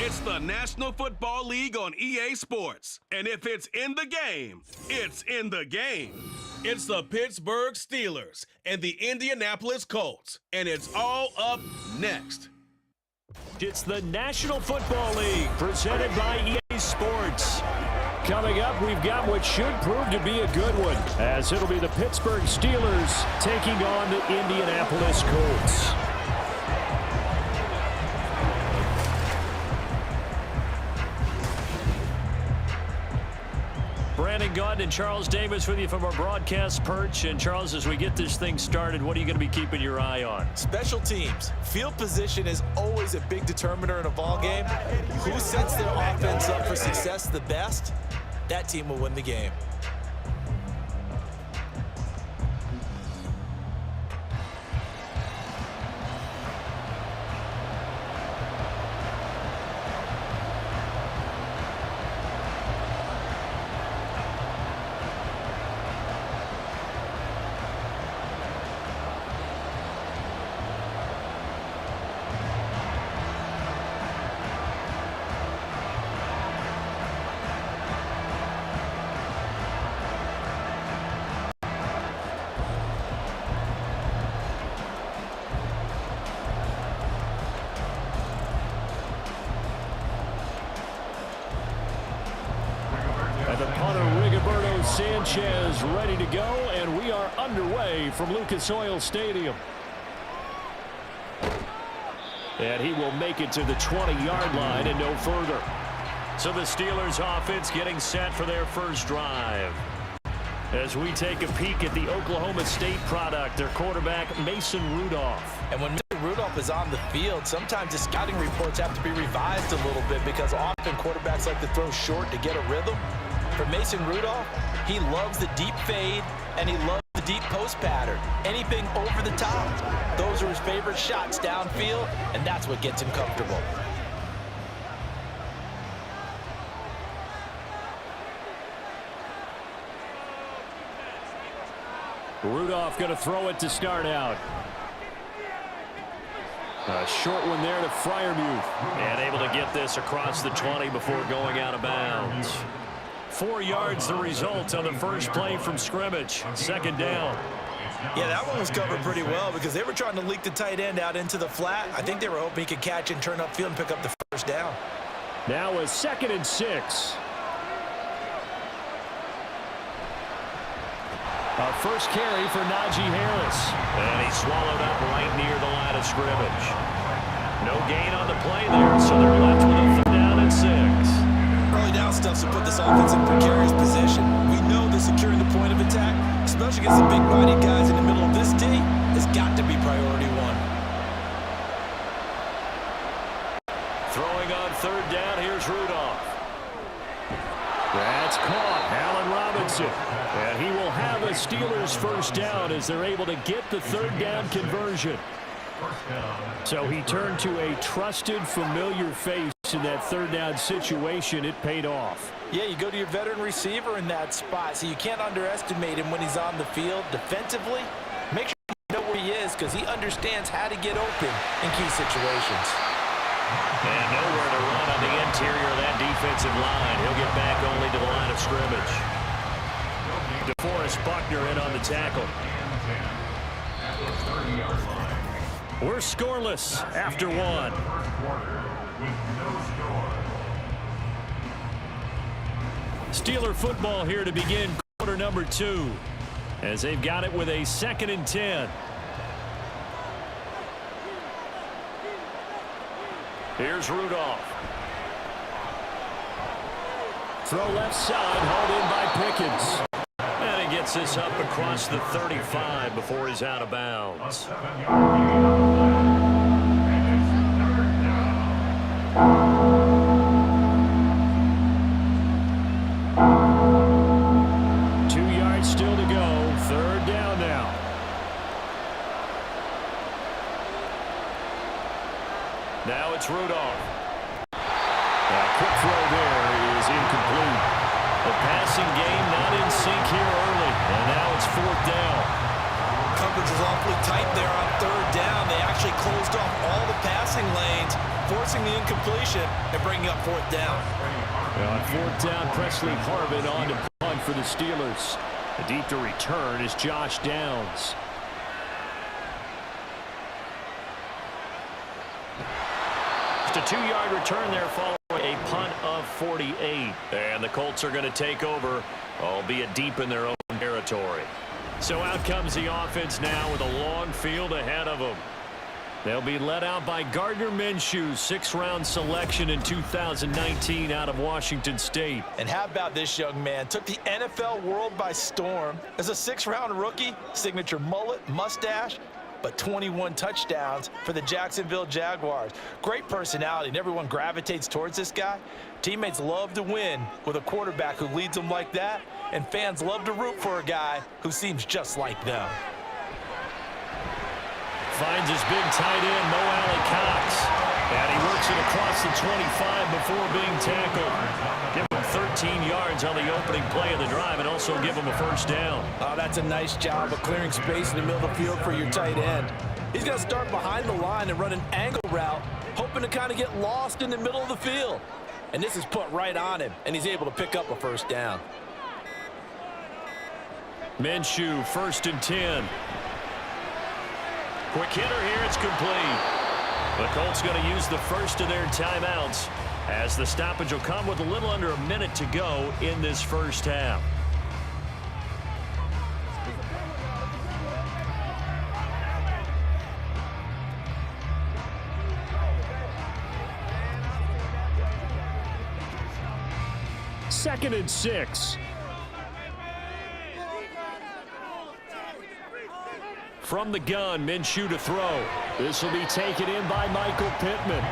It's the National Football League on EA Sports. And if it's in the game, it's in the game. It's the Pittsburgh Steelers and the Indianapolis Colts. And it's all up next. It's the National Football League presented by EA Sports. Coming up, we've got what should prove to be a good one, as it'll be the Pittsburgh Steelers taking on the Indianapolis Colts. Brandon Gaunt and Charles Davis with you from our broadcast perch. And Charles, as we get this thing started, what are you going to be keeping your eye on? Special teams. Field position is always a big determiner in a ball game. Who sets their offense up for success the best, that team will win the game. Sanchez ready to go, and we are underway from Lucas Oil Stadium. And he will make it to the 20-yard line and no further. So the Steelers offense getting set for their first drive. As we take a peek at the Oklahoma State product, their quarterback, Mason Rudolph. And when Rudolph is on the field, sometimes the scouting reports have to be revised a little bit because often quarterbacks like to throw short to get a rhythm. For Mason Rudolph, he loves the deep fade, and he loves the deep post pattern. Anything over the top, those are his favorite shots downfield, and that's what gets him comfortable. Rudolph going to throw it to start out. A short one there to Freiermuth. And able to get this across the 20 before going out of bounds. 4 yards the result on the first play from scrimmage. Second down. Yeah, that one was covered pretty well because they were trying to leak the tight end out into the flat. I think they were hoping he could catch and turn upfield and pick up the first down. Now a 2nd and 6. A first carry for Najee Harris. And he's swallowed up right near the line of scrimmage. No gain on the play there, so they're left with a 3rd down and 6. Early down stuff to put this offense in precarious position. We know that securing the point of attack, especially against the big-bodied guys in the middle of this D, has got to be priority one. Throwing on 3rd down, here's Rudolph. That's caught. Allen Robinson. And he will have a Steelers first down as they're able to get the 3rd down conversion. So he turned to a trusted, familiar face in that 3rd down situation. It paid off. Yeah, you go to your veteran receiver in that spot, so you can't underestimate him when he's on the field defensively. Make sure you know where he is because he understands how to get open in key situations. And nowhere to run on the interior of that defensive line. He'll get back only to the line of scrimmage. DeForest Buckner in on the tackle. We're scoreless after 1. Steeler football here to begin quarter number 2 as they've got it with a 2nd and 10. Here's Rudolph. Throw left side, hauled in by Pickens. And he gets this up across the 35 before he's out of bounds. Still to go. 3rd down now. Now it's Rudolph. A quick throw there is incomplete. The passing game not in sync here early. And now it's 4th down. Coverage was awfully tight there on 3rd down. They actually closed off all the passing lanes, forcing the incompletion and bringing up fourth down. On fourth down, Presley Harvin on to punt for the Steelers. The deep to return is Josh Downs. Just a 2-yard return there following a punt of 48. And the Colts are going to take over, albeit deep in their own territory. So out comes the offense now with a long field ahead of them. They'll be led out by Gardner Minshew, 6th-round selection in 2019 out of Washington State. And how about this young man? Took the NFL world by storm. As a 6th-round rookie, signature mullet, mustache, but 21 touchdowns for the Jacksonville Jaguars. Great personality, and everyone gravitates towards this guy. Teammates love to win with a quarterback who leads them like that, and fans love to root for a guy who seems just like them. Finds his big tight end, Mo Alley-Cox. And he works it across the 25 before being tackled. Give him 13 yards on the opening play of the drive and also give him a first down. Oh, that's a nice job of clearing space in the middle of the field for your tight end. He's going to start behind the line and run an angle route, hoping to kind of get lost in the middle of the field. And this is put right on him, and he's able to pick up a first down. Minshew, 1st and 10. Quick hitter here, it's complete. The Colts going to use the first of their timeouts as the stoppage will come with a little under a minute to go in this first half. Second and 6. From the gun, Minshew to throw. This will be taken in by Michael Pittman.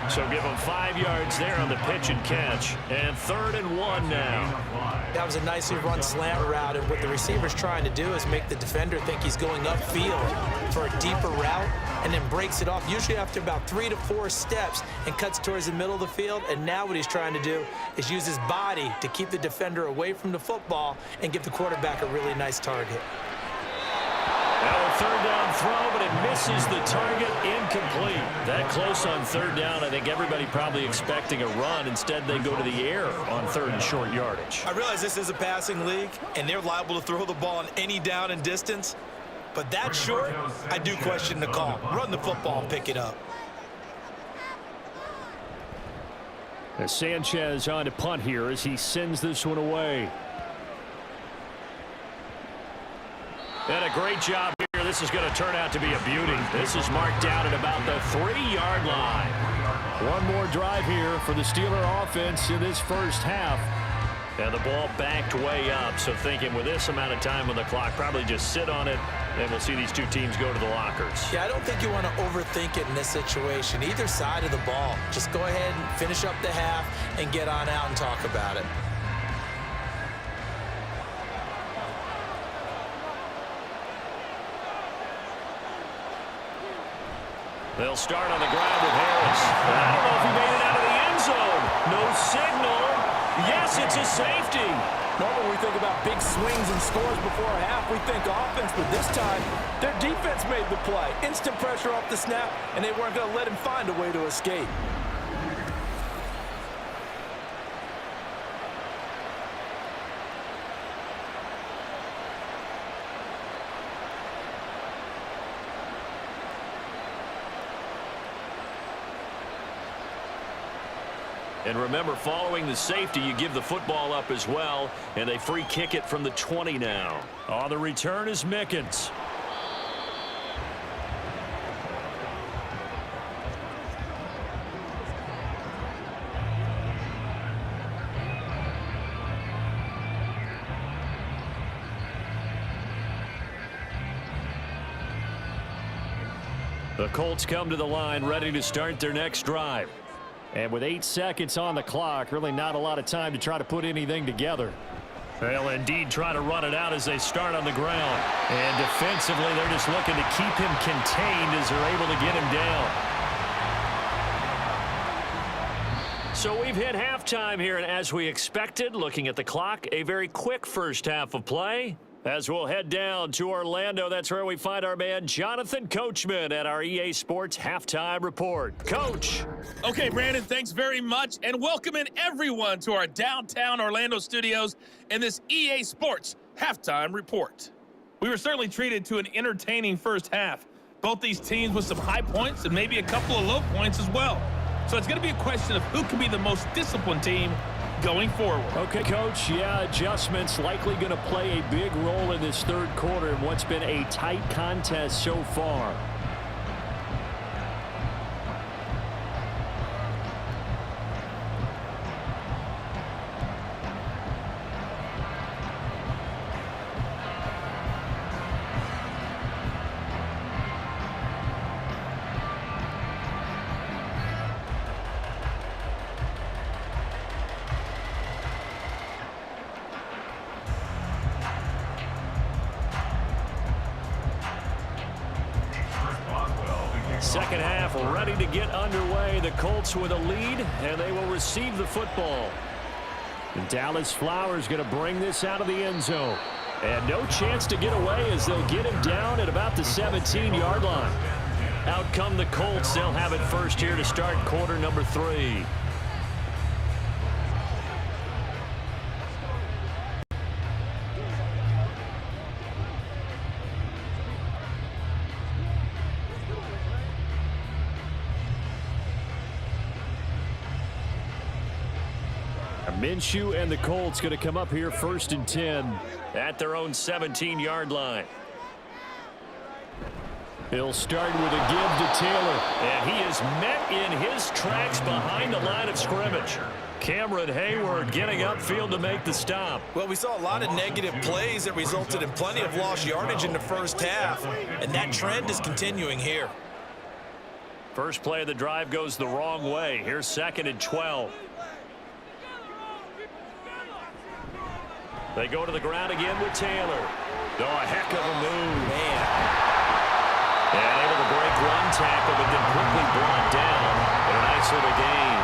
So give him 5 yards there on the pitch and catch. And 3rd and 1 now. That was a nicely run slant route, and what the receiver's trying to do is make the defender think he's going upfield for a deeper route and then breaks it off, usually after about 3 to 4 steps, and cuts towards the middle of the field. And now what he's trying to do is use his body to keep the defender away from the football and give the quarterback a really nice target. Now a 3rd down throw, but it misses the target, incomplete. That close on 3rd down, I think everybody probably expecting a run. Instead, they go to the air on 3rd and short yardage. I realize this is a passing league, and they're liable to throw the ball on any down and distance. But that short, I do question the call. Run the football and pick it up. As Sanchez on to punt here as he sends this one away. And a great job here. This is going to turn out to be a beauty. This is marked down at about the 3-yard line. One more drive here for the Steeler offense in this first half. And the ball backed way up. So thinking with this amount of time on the clock, probably just sit on it, and we'll see these two teams go to the lockers. Yeah, I don't think you want to overthink it in this situation. Either side of the ball. Just go ahead and finish up the half and get on out and talk about it. They'll start on the ground with Harris. I don't know if he made it out of the end zone. No signal. Yes, it's a safety. Normally we think about big swings and scores before a half. We think offense, but this time their defense made the play. Instant pressure off the snap, and they weren't going to let him find a way to escape. And remember, following the safety, you give the football up as well, and they free kick it from the 20 now. On the return is Mickens. The Colts come to the line, ready to start their next drive. And with 8 seconds on the clock, really not a lot of time to try to put anything together. They'll indeed try to run it out as they start on the ground. And defensively, they're just looking to keep him contained as they're able to get him down. So we've hit halftime here, and as we expected, looking at the clock, a very quick first half of play. As we'll head down to Orlando, that's where we find our man Jonathan Coachman at our EA Sports Halftime Report. Coach. Okay, Brandon, thanks very much, and welcoming everyone to our downtown Orlando studios and this EA Sports Halftime Report. We were certainly treated to an entertaining first half. Both these teams with some high points and maybe a couple of low points as well. So it's going to be a question of who can be the most disciplined team going forward. Okay, Coach, yeah, adjustments likely going to play a big role in this third quarter in what's been a tight contest so far. Second half ready to get underway. The Colts with a lead, and they will receive the football. And Dallas Flowers going to bring this out of the end zone. And no chance to get away as they'll get him down at about the 17-yard line. Out come the Colts. They'll have it first here to start quarter number 3. Minshew and the Colts going to come up here first and 10 at their own 17-yard line. He'll start with a give to Taylor, and he is met in his tracks behind the line of scrimmage. Cameron Hayward getting upfield to make the stop. Well, we saw a lot of negative plays that resulted in plenty of lost yardage in the first half, and that trend is continuing here. First play of the drive goes the wrong way. Here's second and 12. They go to the ground again with Taylor. Oh, a heck of a move. Man. And able to break one tackle, but then quickly brought down. And a nice little gain.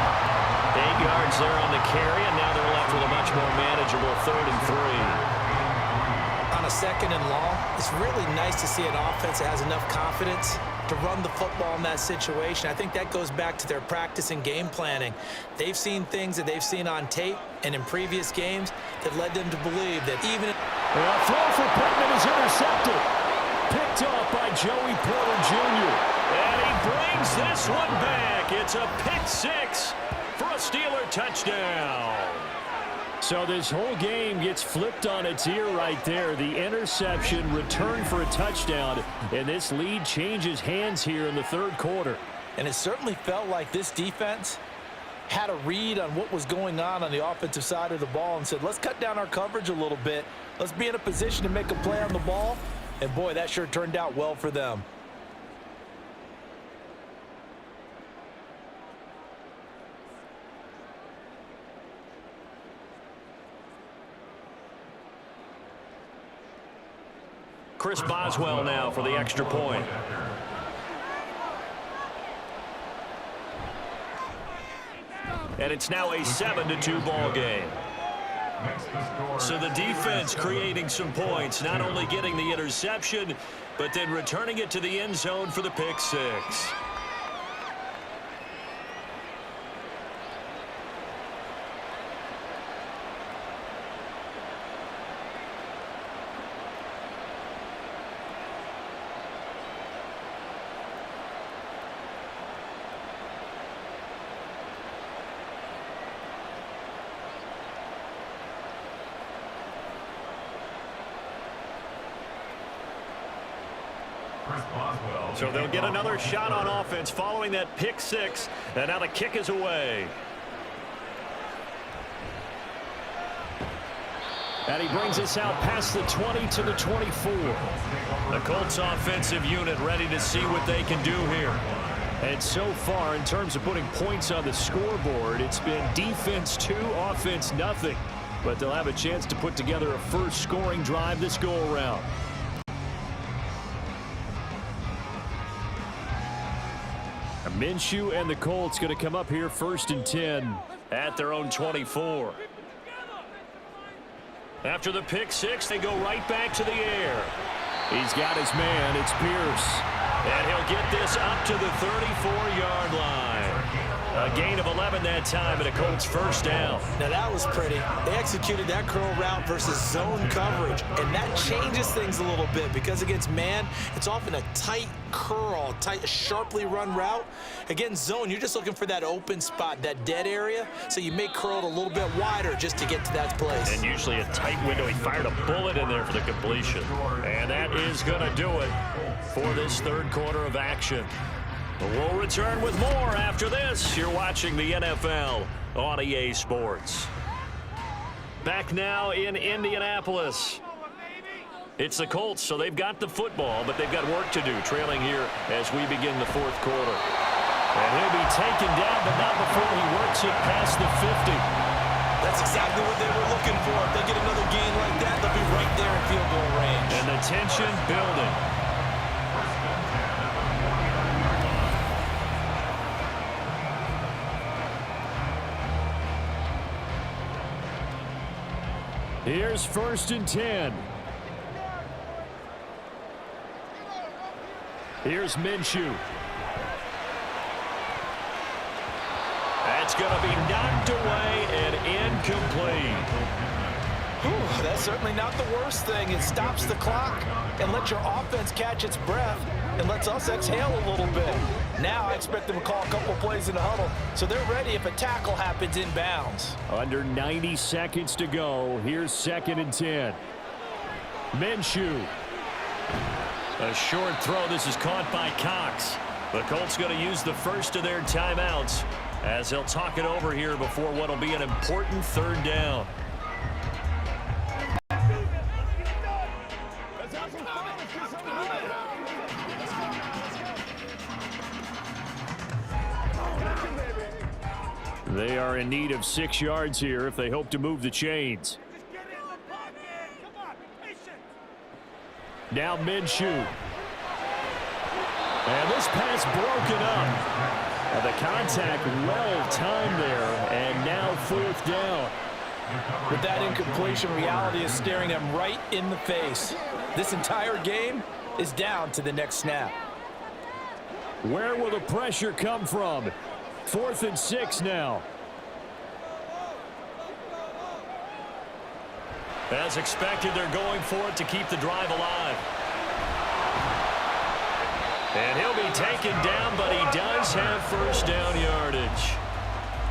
8 yards there on the carry, and now they're left with a much more manageable 3rd and 3. On a second and long, it's really nice to see an offense that has enough confidence to run the football in that situation. I think that goes back to their practice and game planning. They've seen things that they've seen on tape and in previous games that led them to believe that even... A throw for Pittman is intercepted. Picked off by Joey Porter Jr. And he brings this one back. It's a pick 6 for a Steeler touchdown. So this whole game gets flipped on its ear right there. The interception, return for a touchdown, and this lead changes hands here in the third quarter. And it certainly felt like this defense had a read on what was going on the offensive side of the ball and said, let's cut down our coverage a little bit. Let's be in a position to make a play on the ball. And boy, that sure turned out well for them. Chris Boswell now for the extra point. And it's now a 7-2 ball game. So the defense creating some points, not only getting the interception, but then returning it to the end zone for the pick 6. So they'll get another shot on offense following that pick 6, and now the kick is away. And he brings us out past the 20 to the 24. The Colts offensive unit ready to see what they can do here. And so far, in terms of putting points on the scoreboard, it's been defense 2, offense nothing. But they'll have a chance to put together a first scoring drive this go-around. Minshew and the Colts going to come up here first and 10 at their own 24. After the pick six, they go right back to the air. He's got his man. It's Pierce. And he'll get this up to the 34-yard line. A gain of 11 that time and a Colts first down. Now that was pretty. They executed that curl route versus zone coverage, and that changes things a little bit because against man, it's often a tight curl, sharply run route. Against zone, you're just looking for that open spot, that dead area, so you may curl it a little bit wider just to get to that place. And usually a tight window. He fired a bullet in there for the completion. And that is going to do it for this third quarter of action. We'll return with more after this. You're watching the NFL on EA Sports. Back now in Indianapolis. It's the Colts, so they've got the football, but they've got work to do, trailing here as we begin the fourth quarter. And he'll be taken down, but not before he works it past the 50. That's exactly what they were looking for. If they get another gain like that, they'll be right there in field goal range. And the tension building. Here's 1st and 10. Here's Minshew. That's going to be knocked away and incomplete. Whew, that's certainly not the worst thing. It stops the clock and lets your offense catch its breath and lets us exhale a little bit. Now I expect them to call a couple plays in the huddle so they're ready if a tackle happens in bounds. Under 90 seconds to go. Here's 2nd and 10. Minshew. A short throw. This is caught by Cox. The Colts going to use the first of their timeouts as they'll talk it over here before what will be an important third down. They are in need of 6 yards here if they hope to move the chains. Now Minshew. And this pass broken up. The contact well timed there, and now 4th down. With that incompletion, reality is staring them right in the face. This entire game is down to the next snap. Where will the pressure come from? 4th and 6 now. As expected, they're going for it to keep the drive alive. And he'll be taken down, but he does have first down yardage.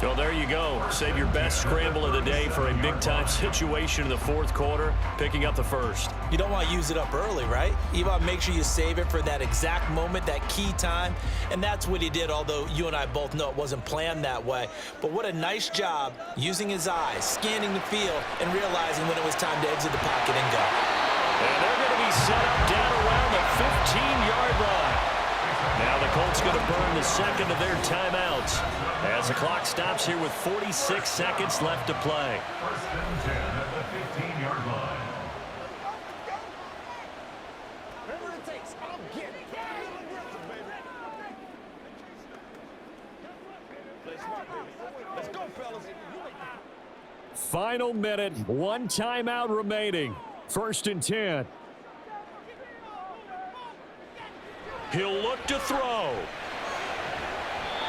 Well, there you go. Save your best scramble of the day for a big-time situation in the fourth quarter, picking up the first. You don't want to use it up early, right? You want to make sure you save it for that exact moment, that key time, and that's what he did, although you and I both know it wasn't planned that way. But what a nice job using his eyes, scanning the field, and realizing when it was time to exit the pocket and go. And they're going to be set up down around the 15-yard line. Now the Colts going to burn the second of their timeouts as the clock stops here with 46 seconds left to play. First and 10 at the 15-yard line. Whatever it takes, I'll get it. Let's go, fellas. Final minute, 1 timeout remaining. 1st and 10. He'll look to throw.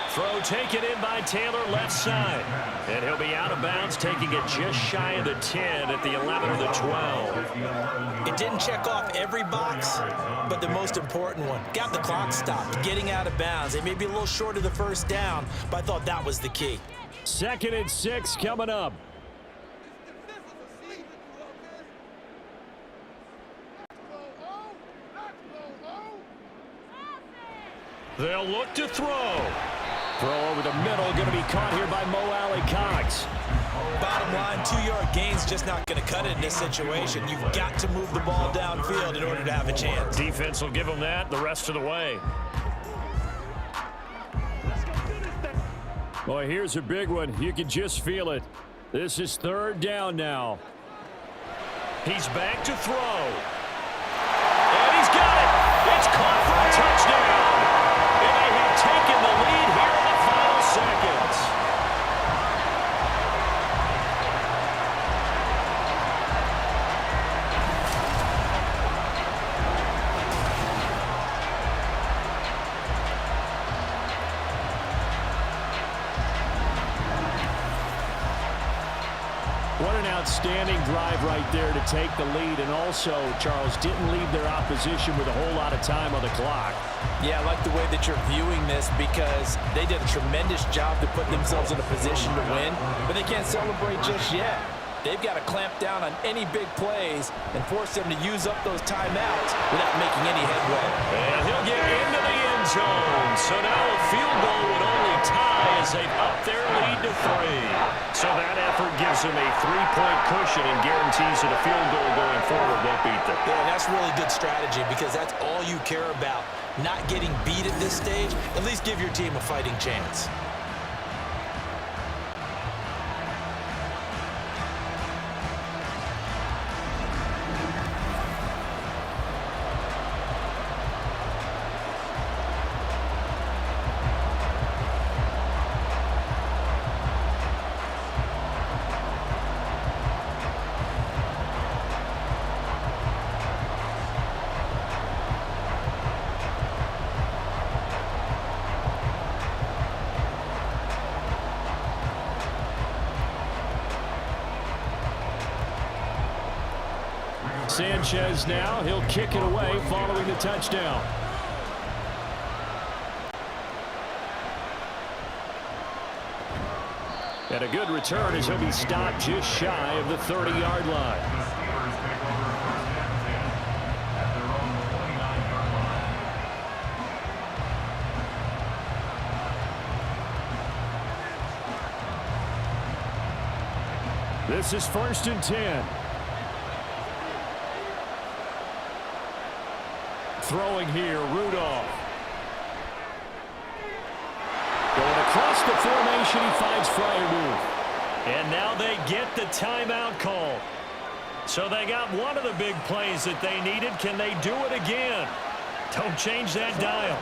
Throw taken in by Taylor, left side. And he'll be out of bounds, taking it just shy of the 10 at the 11 or the 12. It didn't check off every box, but the most important one. Got the clock stopped, getting out of bounds. It may be a little short of the first down, but I thought that was the key. 2nd and 6 coming up. They'll look to throw. Throw over the middle, going to be caught here by Mo Alley Cox. Bottom line, 2-yard gain's just not going to cut it in this situation. You've got to move the ball downfield in order to have a chance. Defense will give them that the rest of the way. Boy, here's a big one. You can just feel it. This is 3rd down now. He's back to throw. And he's got it. It's caught for a touchdown. And they have taken the lead here in the final seconds. What an outstanding drive right there to take the lead. And also, Charles, didn't leave their opposition with a whole lot of time on the clock. Yeah, I like the way that you're viewing this because they did a tremendous job to put themselves in a position to win, but they can't celebrate just yet. They've got to clamp down on any big plays and force them to use up those timeouts without making any headway. And he'll get into the end zone. So now a field goal would only tie as they up their lead to 3. So that effort gives them a 3-point cushion and guarantees that a field goal going forward won't beat them. Yeah, that's really good strategy because that's all you care about. Not getting beat at this stage, at least give your team a fighting chance. Sanchez now, he'll kick it away following the touchdown. And a good return as he'll be stopped just shy of the 30-yard line. The Steelers take over first and 10 at their own 29-yard line. This is 1st and 10. Throwing here, Rudolph. Going across the formation, he finds Freiermuth. And now they get the timeout call. So they got one of the big plays that they needed. Can they do it again? Don't change that dial.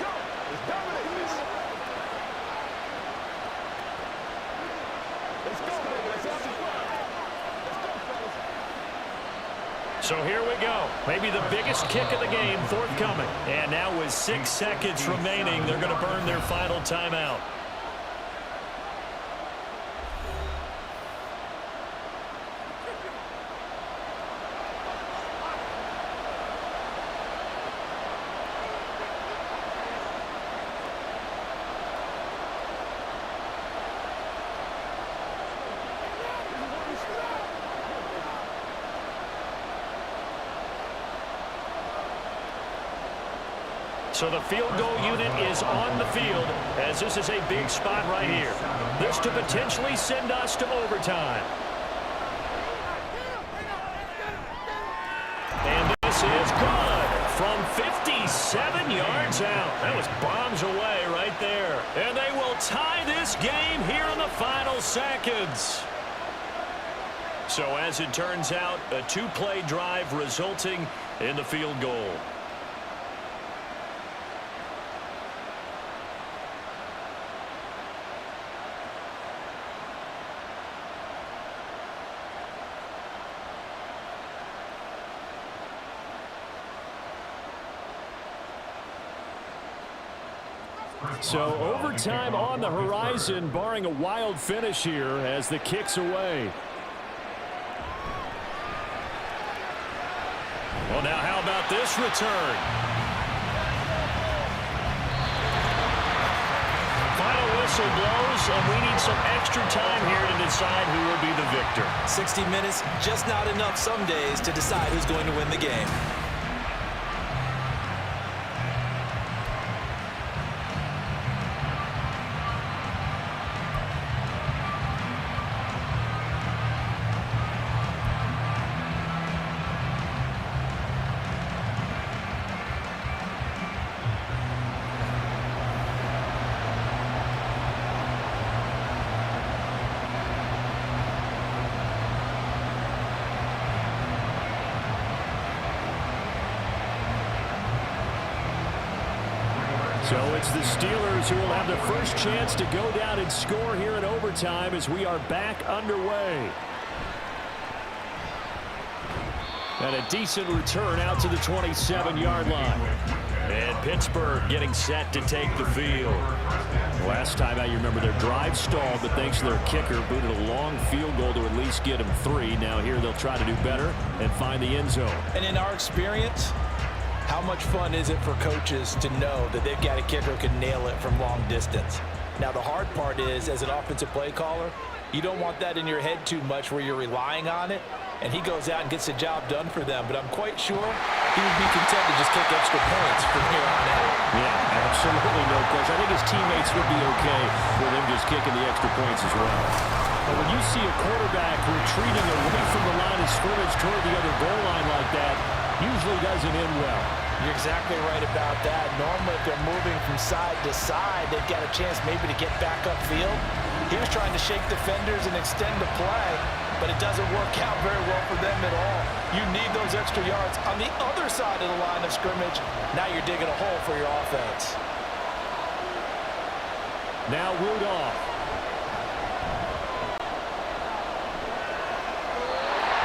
So here we go. Maybe the biggest kick of the game forthcoming. And now with 6 seconds remaining, they're going to burn their final timeout. So the field goal unit is on the field as this is a big spot right here. This to potentially send us to overtime. And this is good from 57 yards out. That was bombs away right there. And they will tie this game here in the final seconds. So as it turns out, a 2-play drive resulting in the field goal. So overtime on the horizon, barring a wild finish here as the kick's away. Well, now how about this return? Final whistle blows, and we need some extra time here to decide who will be the victor. 60 minutes, just not enough some days to decide who's going to win the game. So it's the Steelers who will have the first chance to go down and score here in overtime as we are back underway. And a decent return out to the 27-yard line. And Pittsburgh getting set to take the field. Last time out, you remember their drive stalled, but thanks to their kicker, booted a long field goal to at least get them 3. Now here they'll try to do better and find the end zone. And in our experience, how much fun is it for coaches to know that they've got a kicker who can nail it from long distance? Now, the hard part is, as an offensive play caller, you don't want that in your head too much where you're relying on it, and he goes out and gets the job done for them. But I'm quite sure he would be content to just kick extra points from here on out. Yeah, absolutely no question. I think his teammates would be okay with him just kicking the extra points as well. But when you see a quarterback retreating away from the line of scrimmage toward the other goal line like that, usually doesn't end well. You're exactly right about that. Normally, if they're moving from side to side, they've got a chance maybe to get back upfield. He was trying to shake defenders and extend the play, but it doesn't work out very well for them at all. You need those extra yards on the other side of the line of scrimmage. Now you're digging a hole for your offense. Now Rudolph.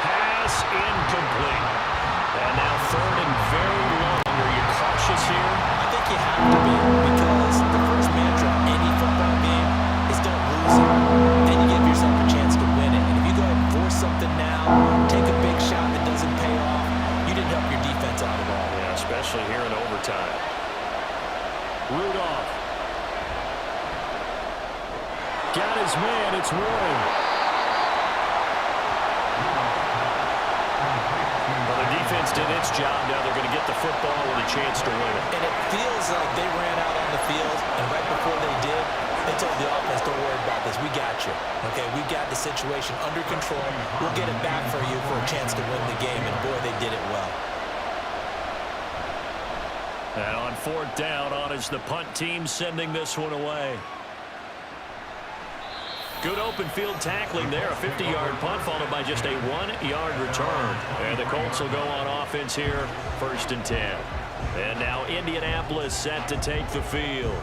Pass incomplete. And now 3rd and very long. Are you cautious here? I think you have to be, because the first mantra of any football game is don't lose it. Then you give yourself a chance to win it. And if you go ahead and force something now, take a big shot that doesn't pay off, you didn't help your defense out at all. Yeah, especially here in overtime. Rudolph. Got his man. It's Warren. Well, their defense did its job. Now they're going to get the football with a chance to win it. And it feels like they ran out on the field, and right before they did, they told the offense, don't worry about this. We got you. Okay, we got the situation under control. We'll get it back for you for a chance to win the game. And, boy, they did it well. And on 4th down, on is the punt team sending this one away. Good open field tackling there. A 50-yard punt followed by just a 1-yard return. And the Colts will go on offense here, 1st and 10. And now Indianapolis set to take the field.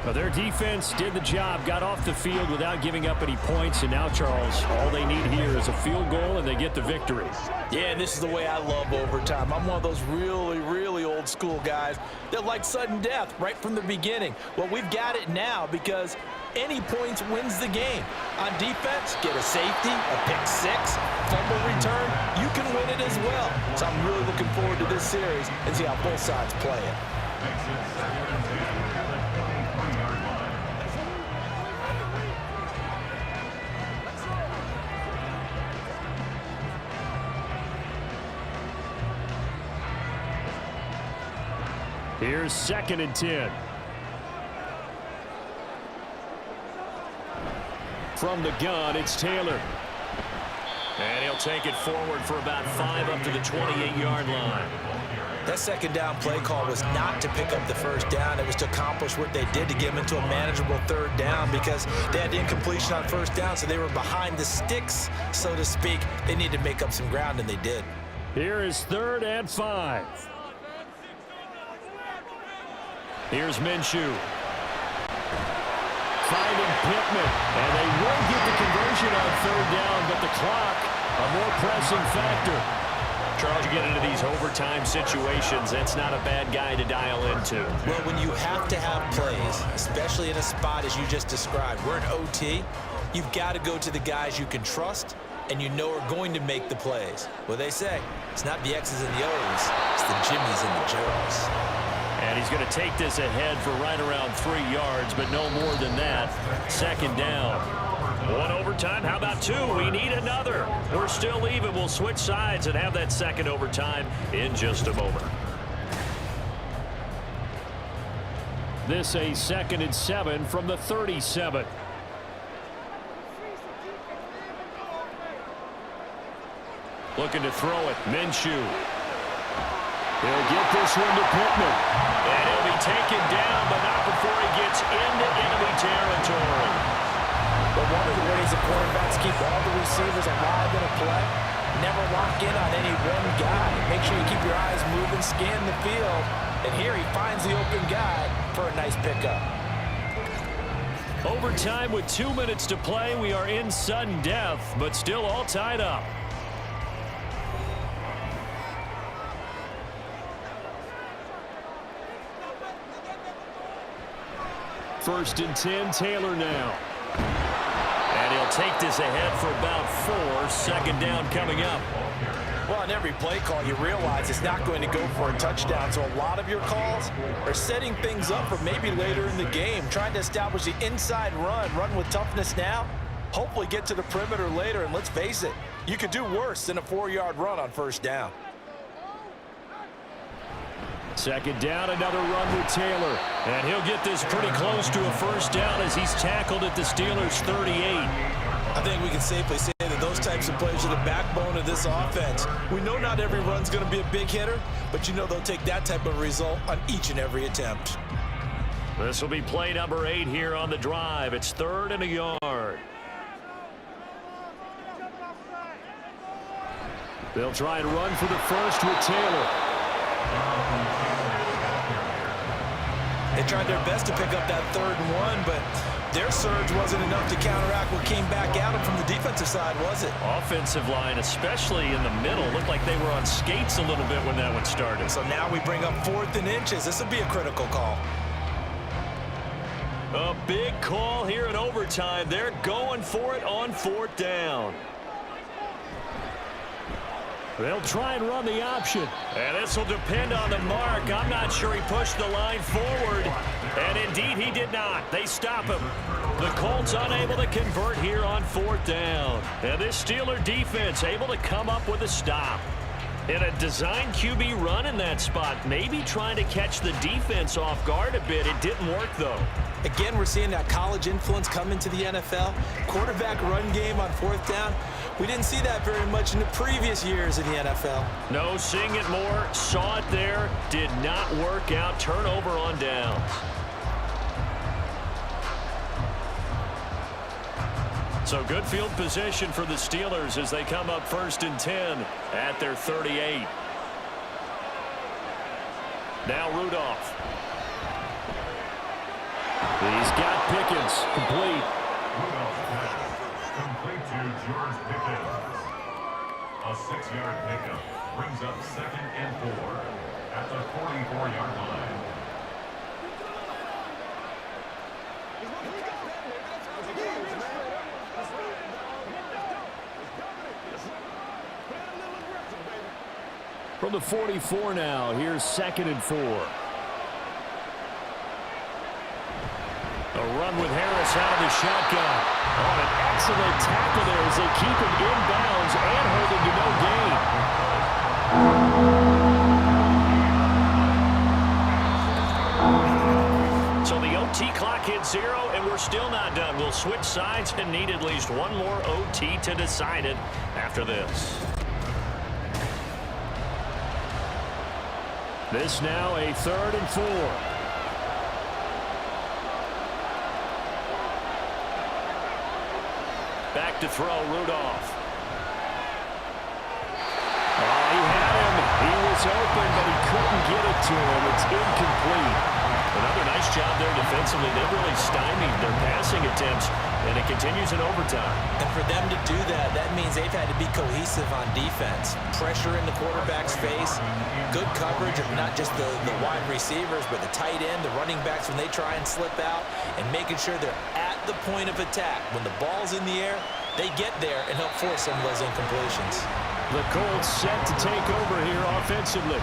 Well, their defense did the job, got off the field without giving up any points. And now, Charles, all they need here is a field goal, and they get the victory. Yeah, this is the way I love overtime. I'm one of those really, really old school guys that like sudden death right from the beginning. Well, we've got it now because any points wins the game. On defense, get a safety, a pick 6, fumble return, you can win it as well. So I'm really looking forward to this series and see how both sides play it. Here's 2nd and 10. From the gun, it's Taylor. And he'll take it forward for about 5 up to the 28-yard line. That 2nd down play call was not to pick up the 1st down. It was to accomplish what they did to get them into a manageable 3rd down because they had incompletion on 1st down, so they were behind the sticks, so to speak. They needed to make up some ground, and they did. Here is 3rd and 5. Here's Minshew. Finding Pittman. And they will get the conversion on 3rd down, but the clock, a more pressing factor. Charles, you get into these overtime situations, that's not a bad guy to dial into. Well, when you have to have plays, especially in a spot as you just described, we're in OT, you've got to go to the guys you can trust and you know are going to make the plays. Well, they say, it's not the X's and the O's, it's the Jimmies and the Joes. And he's going to take this ahead for right around 3 yards, but no more than that. 2nd down. 1 overtime. How about 2? We need another. We're still even. We'll switch sides and have that 2nd overtime in just a moment. This a 2nd and 7 from the 37. Looking to throw it. Minshew. He'll get this one to Pittman. And he'll be taken down, but not before he gets into enemy territory. But one of the ways the quarterbacks keep all the receivers alive in a play, never lock in on any one guy. Make sure you keep your eyes moving, scan the field. And here he finds the open guy for a nice pickup. Overtime with 2 minutes to play. We are in sudden death, but still all tied up. First and 10, Taylor now. And he'll take this ahead for about 4. Second down coming up. Well, on every play call, you realize it's not going to go for a touchdown. So a lot of your calls are setting things up for maybe later in the game, trying to establish the inside run with toughness now, hopefully get to the perimeter later. And let's face it, you could do worse than a 4-yard run on first down. Second down, another run with Taylor. And he'll get this pretty close to a first down as he's tackled at the Steelers' 38. I think we can safely say that those types of plays are the backbone of this offense. We know not every run's going to be a big hitter, but you know they'll take that type of result on each and every attempt. This will be play number 8 here on the drive. It's 3rd and a yard. They'll try and run for the first with Taylor. They tried their best to pick up that 3rd and 1, but their surge wasn't enough to counteract what came back at them from the defensive side, was it? Offensive line, especially in the middle, looked like they were on skates a little bit when that one started. So now we bring up 4th and inches. This will be a critical call. A big call here in overtime. They're going for it on 4th down. They'll try and run the option. And this will depend on the mark. I'm not sure he pushed the line forward. And indeed, he did not. They stop him. The Colts unable to convert here on 4th down. And this Steeler defense able to come up with a stop. And a design QB run in that spot. Maybe trying to catch the defense off guard a bit. It didn't work, though. Again, we're seeing that college influence come into the NFL. Quarterback run game on 4th down. We didn't see that very much in the previous years in the NFL. No, seeing it more. Saw it there. Did not work out. Turnover on downs. So good field position for the Steelers as they come up 1st and 10 at their 38. Now Rudolph. He's got Pickens complete. Rudolph's pass complete to George Pickens. A 6-yard pickup brings up 2nd and 4 at the 44-yard line. From the 44 now, here's 2nd and 4. A run with Harris out of the shotgun. Oh, an excellent tackle there as they keep him inbounds and hold him to no gain. So the OT clock hits 0, and we're still not done. We'll switch sides and need at least one more OT to decide it after this. This now a 3rd and 4. Back to throw, Rudolph. Oh, he had him. He was open, but he couldn't get it to him. It's incomplete. Another nice job there defensively. They've really stymied their passing attempts, and it continues in overtime. And for them to do that, that means they've had to be cohesive on defense. Pressure in the quarterback's face, good coverage of not just the wide receivers, but the tight end, the running backs when they try and slip out, and making sure they're at the point of attack. When the ball's in the air, they get there and help force some of those incompletions. The Colts set to take over here offensively.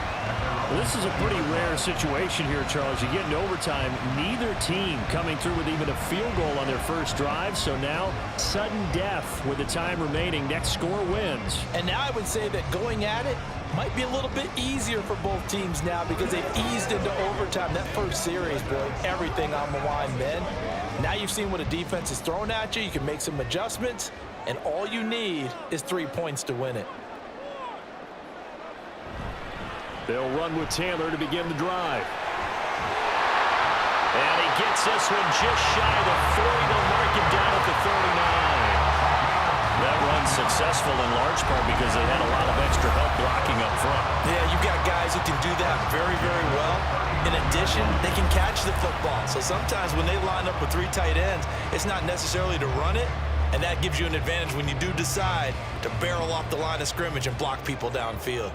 Well, this is a pretty rare situation here, Charles. You get in overtime, neither team coming through with even a field goal on their first drive. So now, sudden death with the time remaining. Next score wins. And now I would say that going at it might be a little bit easier for both teams now because they've eased into overtime. That first series, boy, everything on the line then. Now you've seen what a defense is throwing at you. You can make some adjustments, and all you need is 3 points to win it. They'll run with Taylor to begin the drive. And he gets this one just shy of the 40. They'll mark him down at the 39. That run's successful in large part because they had a lot of extra help blocking up front. Yeah, you've got guys who can do that very, very well. In addition, they can catch the football. So sometimes when they line up with 3 tight ends, it's not necessarily to run it, and that gives you an advantage when you do decide to barrel off the line of scrimmage and block people downfield.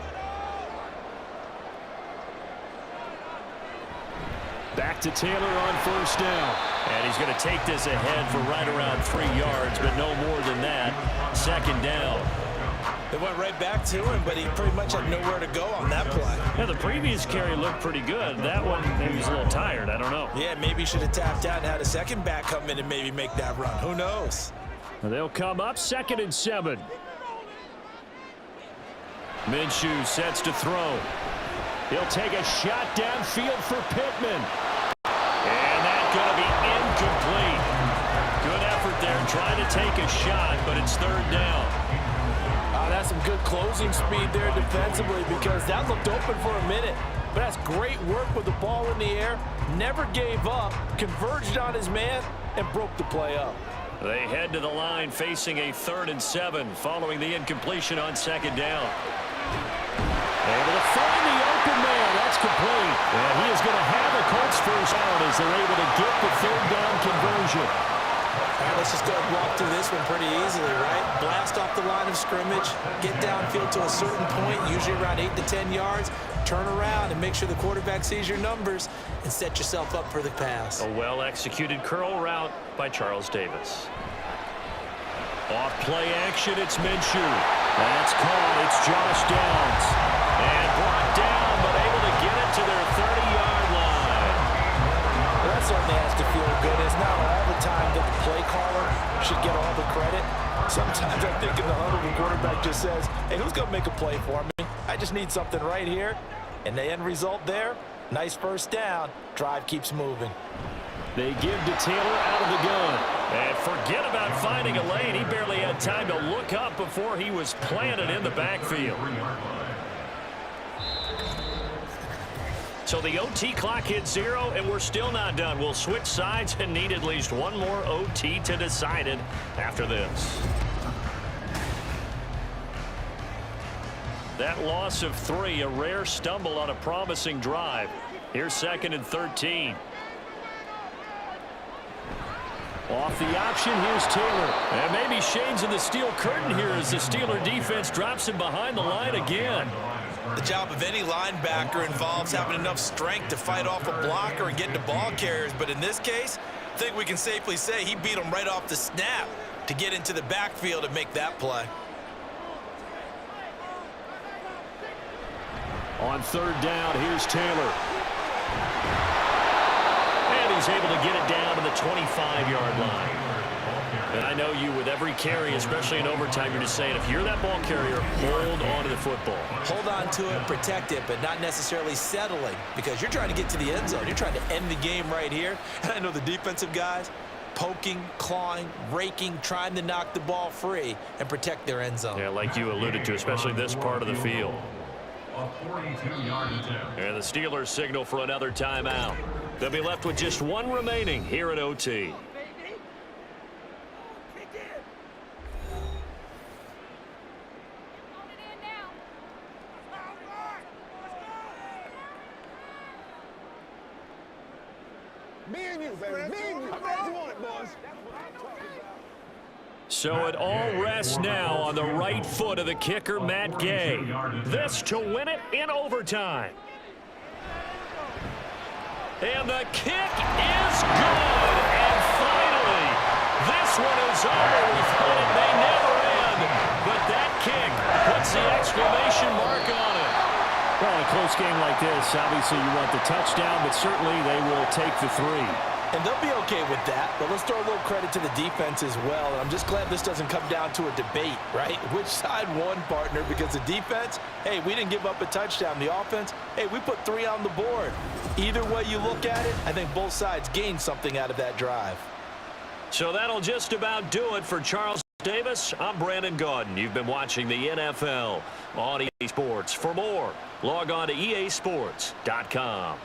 Back to Taylor on first down. And he's going to take this ahead for right around 3 yards, but no more than that. Second down. They went right back to him, but he pretty much had nowhere to go on that play. Yeah, the previous carry looked pretty good. That one, maybe he's a little tired. I don't know. Yeah, maybe he should have tapped out and had a second back come in and maybe make that run. Who knows? They'll come up 2nd and 7. Minshew sets to throw. He'll take a shot downfield for Pittman. And that's going to be incomplete. Good effort there trying to take a shot, but it's 3rd down. That's some good closing speed there defensively because that looked open for a minute. But that's great work with the ball in the air. Never gave up, converged on his man, and broke the play up. They head to the line facing a 3rd and 7 following the incompletion on 2nd down. Able to find the open man. That's complete. And he is going to have a Colts first down as they're able to get the 3rd down conversion. All right, let's just go ahead and walk through this one pretty easily, right? Blast off the line of scrimmage, get downfield to a certain point, usually around 8 to 10 yards, turn around and make sure the quarterback sees your numbers and set yourself up for the pass. A well-executed curl route by Charles Davis. Off play action, it's Minshew. That's caught. It's Josh Downs. And brought down, but able to get it to their 30-yard line. Well, that certainly has to feel good. It's not all the time that the play caller should get all the credit. Sometimes I think in the huddle, the quarterback just says, hey, who's going to make a play for me? I just need something right here. And the end result there, nice first down. Drive keeps moving. They give to Taylor out of the gun. And forget about finding a lane. He barely had time to look up before he was planted in the backfield. So the OT clock hits 0, and we're still not done. We'll switch sides and need at least one more OT to decide it after this. That loss of 3, a rare stumble on a promising drive. Here's 2nd and 13. Off the option, here's Taylor. And maybe shades of the steel curtain here as the Steeler defense drops him behind the line again. The job of any linebacker involves having enough strength to fight off a blocker and get to ball carriers. But in this case, I think we can safely say he beat him right off the snap to get into the backfield and make that play. On 3rd down, here's Taylor. And he's able to get it down to the 25-yard line. And I know you, with every carry, especially in overtime, you're just saying, if you're that ball carrier, hold on to the football. Hold on to it, protect it, but not necessarily settling because you're trying to get to the end zone. You're trying to end the game right here. And I know the defensive guys poking, clawing, raking, trying to knock the ball free and protect their end zone. Yeah, like you alluded to, especially this part of the field. A 42-yard attempt. And the Steelers signal for another timeout. They'll be left with just 1 remaining here at OT. Me and you, baby. Me and you. That's one, boys. So it all rests now on the right foot of the kicker, Matt Gay. This to win it in overtime. And the kick is good. And finally, this one is over. We thought it may never end. But that kick puts the exclamation mark on it. Well, in a close game like this, obviously you want the touchdown, but certainly they will take the 3. And they'll be okay with that, but let's throw a little credit to the defense as well. And I'm just glad this doesn't come down to a debate, right? Which side won, partner? Because the defense, hey, we didn't give up a touchdown. The offense, hey, we put 3 on the board. Either way you look at it, I think both sides gained something out of that drive. So that'll just about do it for Charles Davis. I'm Brandon Gaudin. You've been watching the NFL on EA Sports. For more, log on to easports.com.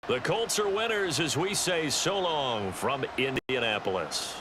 The Colts are winners as we say so long from Indianapolis.